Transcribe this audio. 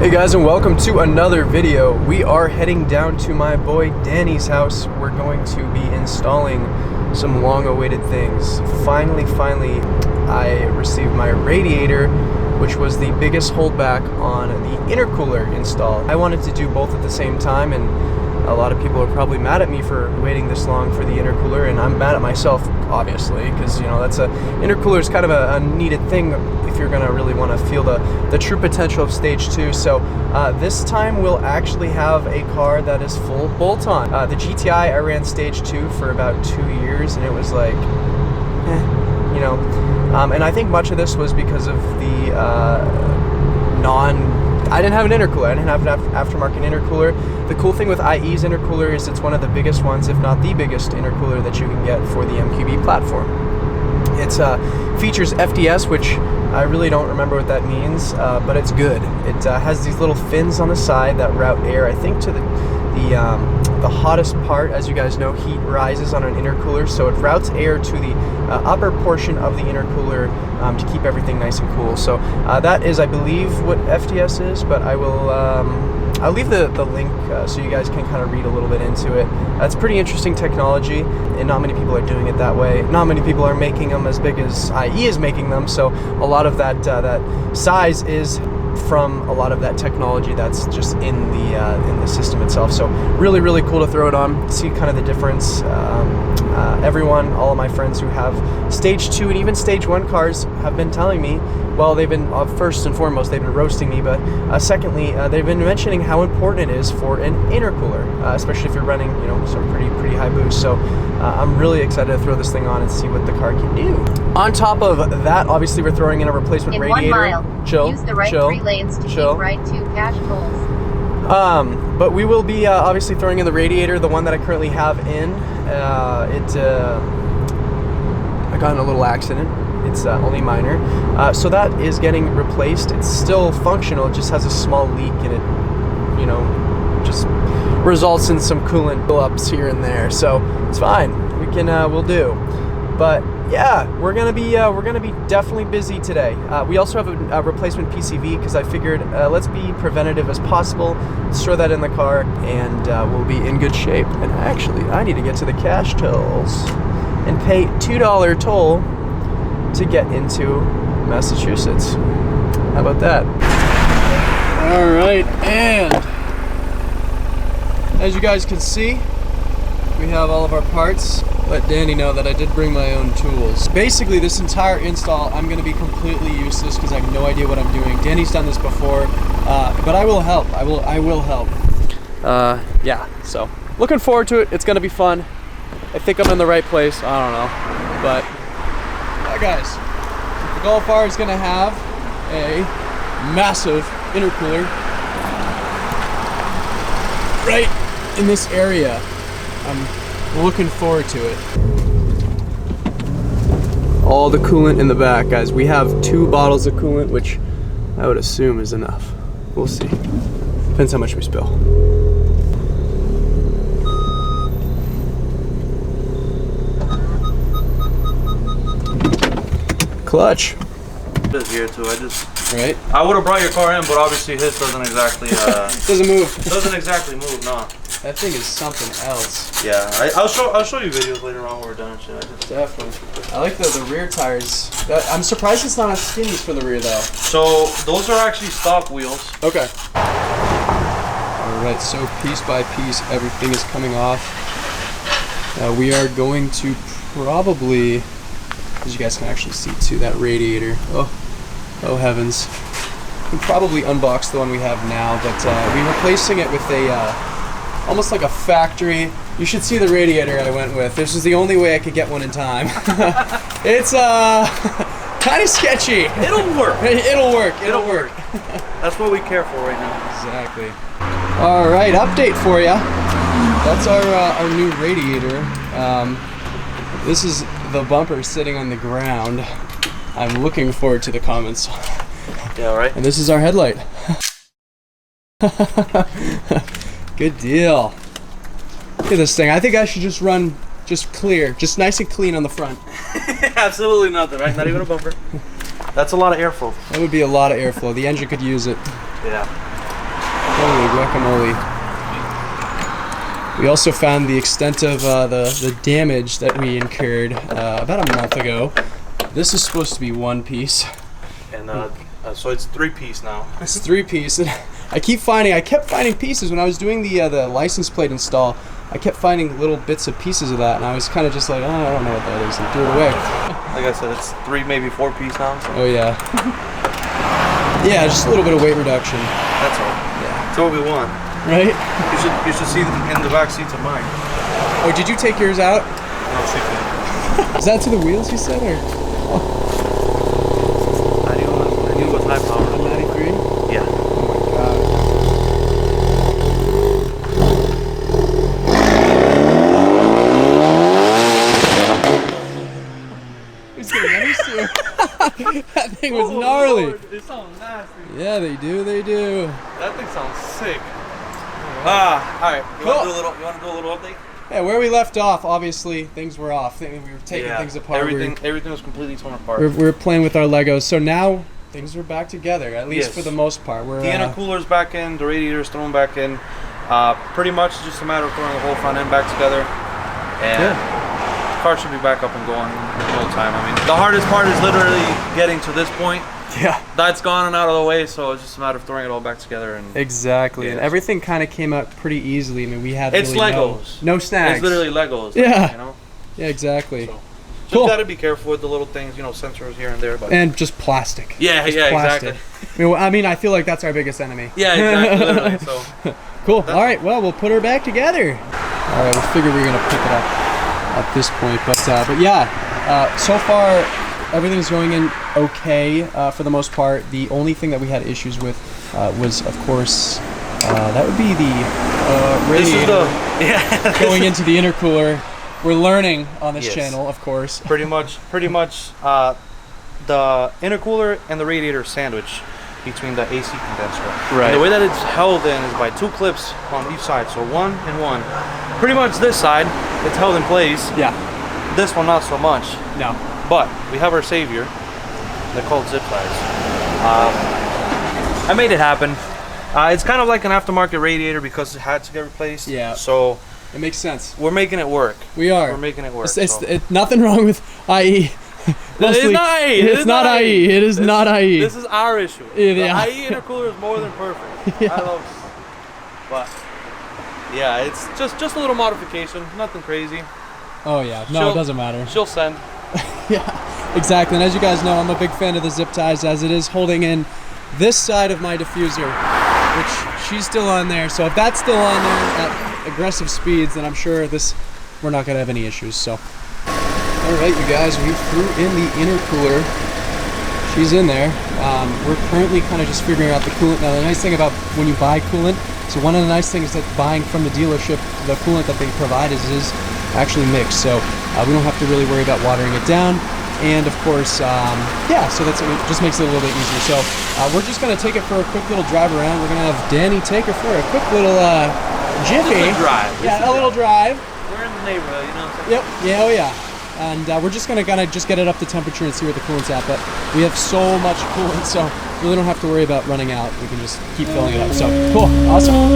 Hey guys, and welcome to another video. We are heading down to my boy Danny's house. We're going to be installing some long-awaited things. Finally, I received my radiator, which was the biggest holdback on the intercooler install. I wanted to do both at the same time, and a lot of people are probably mad at me for waiting this long for the intercooler, and I'm mad at myself, obviously, because intercooler is kind of a needed thing if you're gonna really want to feel the true potential of stage 2. So this time we'll actually have a car that is full bolt-on. The GTI, I ran stage 2 for about 2 years, and it was like, and I think much of this was because of the I didn't have an intercooler. I didn't have an aftermarket intercooler. The cool thing with IE's intercooler is it's one of the biggest ones, if not the biggest intercooler that you can get for the MQB platform. It features FDS, which I really don't remember what that means, but it's good. It has these little fins on the side that route air, I think, to the hottest part. As you guys know, heat rises on an intercooler, so it routes air to the upper portion of the intercooler to keep everything nice and cool. So that is, I believe, what FDS is, but I will I'll leave the link so you guys can kind of read a little bit into it. It's pretty interesting technology, and not many people are doing it that way. Not many people are making them as big as IE is making them, so a lot of that size is from a lot of that technology that's just in the system itself. So really cool to throw it on, see kind of the difference. All of my friends who have stage 2 and even stage 1 cars have been telling me, well, they've been, first and foremost, they've been roasting me, but secondly, they've been mentioning how important it is for an intercooler, especially if you're running, some pretty high boost. So I'm really excited to throw this thing on and see what the car can do. On top of that, obviously, we're throwing in a replacement radiator. 1 mile, use the right 3 lanes to keep right to cash tolls. But we will be obviously throwing in the radiator, the one that I currently have in. I got in a little accident. It's only minor. So that is getting replaced. It's still functional, it just has a small leak, and it, just results in some coolant buildups here and there. So it's fine. We'll do. But yeah, we're gonna be definitely busy today. We also have a replacement PCV because I figured let's be preventative as possible. Let's throw that in the car, and we'll be in good shape. And actually, I need to get to the cash tolls and pay $2 toll to get into Massachusetts. How about that? All right, and as you guys can see, we have all of our parts. Let Danny know that I did bring my own tools. Basically, this entire install, I'm going to be completely useless because I have no idea what I'm doing. Danny's done this before, but I will help. I will help. Yeah, so looking forward to it. It's going to be fun. I think I'm in the right place. I don't know, but yeah, guys, the Golf R is going to have a massive intercooler right in this area. I'm looking forward to it. All the coolant in the back, guys. We have 2 bottles of coolant, which I would assume is enough. We'll see. Depends how much we spill. Clutch. This here too. Right. I would have brought your car in, but obviously his doesn't exactly. Doesn't move. Doesn't exactly move. No. That thing is something else. Yeah, I'll show you videos later on when we're done and shit. Definitely. I like the rear tires. I'm surprised it's not on skinnies for the rear though. So those are actually stock wheels. Okay. All right. So piece by piece, everything is coming off. We are going to probably, as you guys can actually see too, that radiator. Oh heavens. We can probably unbox the one we have now, but we're replacing it with a. Almost like a factory. You should see the radiator I went with. This was the only way I could get one in time. It's kind of sketchy. It'll work. It'll work. That's what we care for right now. Exactly. All right, update for you. That's our new radiator. This is the bumper sitting on the ground. I'm looking forward to the comments. Yeah, right. And this is our headlight. Good deal. Look at this thing. I think I should just run clear, just nice and clean on the front. Absolutely nothing, right? Not even a bumper. That's a lot of airflow. That would be a lot of airflow. The engine could use it. Yeah. Holy guacamole. We also found the extent of the damage that we incurred about a month ago. This is supposed to be one piece. And so it's 3-piece now. It's 3-piece. I kept finding pieces when I was doing the license plate install. I kept finding little bits of pieces of that, and I was kind of just like, oh, I don't know what that is, and threw it away. Like I said, it's 3, maybe 4-piece now. So. Oh yeah. Yeah, just a little bit of weight reduction. That's all. Yeah. That's what we want. Right? You should see them in the back seats of mine. Oh, did you take yours out? No, she did. Is that to the wheels you said, or? I knew it was high power. 93? Yeah. Oh my god. Who's getting used to? That thing was gnarly. Lord, it sounds nasty. Yeah, they do. That thing sounds sick. Alright. You Cool. want to do a little update? Yeah, where we left off, obviously things were off. We were taking things apart. Everything was completely torn apart. We were playing with our Legos. So now things are back together, at least for the most part. The intercooler's back in, the radiator's thrown back in. Pretty much just a matter of throwing the whole front end back together. And the car should be back up and going in no time. I mean, the hardest part is literally getting to this point. Yeah. That's gone and out of the way, so it's just a matter of throwing it all back together. And Exactly, Yeah. and everything kind of came out pretty easily. I mean, we had It's really Legos. no snags. It's literally Legos. Yeah. You know? Yeah, exactly. So, just Cool. gotta be careful with the little things, you know, sensors here and there. But And just plastic. yeah, Just yeah, plastic. exactly. I mean, I feel like that's our biggest enemy. Yeah, exactly. Literally. So Cool. All right. Well, we'll put her back together. All right. We figured we were gonna pick it up at this point, but yeah. So far, everything's going in okay for the most part. The only thing that we had issues with was, of course, that would be the radiator going into the intercooler. We're learning on this channel, of course. pretty much, the intercooler and the radiator sandwich between the AC condenser. Right. And the way that it's held in is by 2 clips on each side, so 1 and 1. Pretty much this side, it's held in place. Yeah. This one, not so much. No. But we have our savior. They're called zip ties. I made it happen. It's kind of like an aftermarket radiator because it had to get replaced. Yeah. So It makes sense. we're making it work. We are. We're making it work. It's nothing wrong with IE. It's not IE. It's not IE. It is not IE. This is our issue. Yeah, The yeah. IE intercooler is more than perfect. Yeah. I love it. But yeah, it's just a little modification. Nothing crazy. Oh yeah. No, it doesn't matter. She'll send. Yeah, exactly. And as you guys know, I'm a big fan of the zip ties, as it is holding in this side of my diffuser, which she's still on there. So if that's still on there at aggressive speeds, then I'm sure we're not gonna have any issues. So, all right, you guys, we threw in the intercooler. She's in there. We're currently kind of just figuring out the coolant. Now, the nice thing about when you buy coolant, so one of the nice things that buying from the dealership, the coolant that they provide is actually mixed. So we don't have to really worry about watering it down. And of course, yeah, so it just makes it a little bit easier. So we're just gonna take it for a quick little drive around. We're gonna have Danny take her for a quick little jiffy. Just a drive. Yeah, a little drive. We're in the neighborhood, you know what I'm saying? Yep. Yeah. Oh yeah. And we're just gonna just get it up to temperature and see where the coolant's at. But we have so much coolant, so we really don't have to worry about running out. We can just keep filling it up. So cool. Awesome.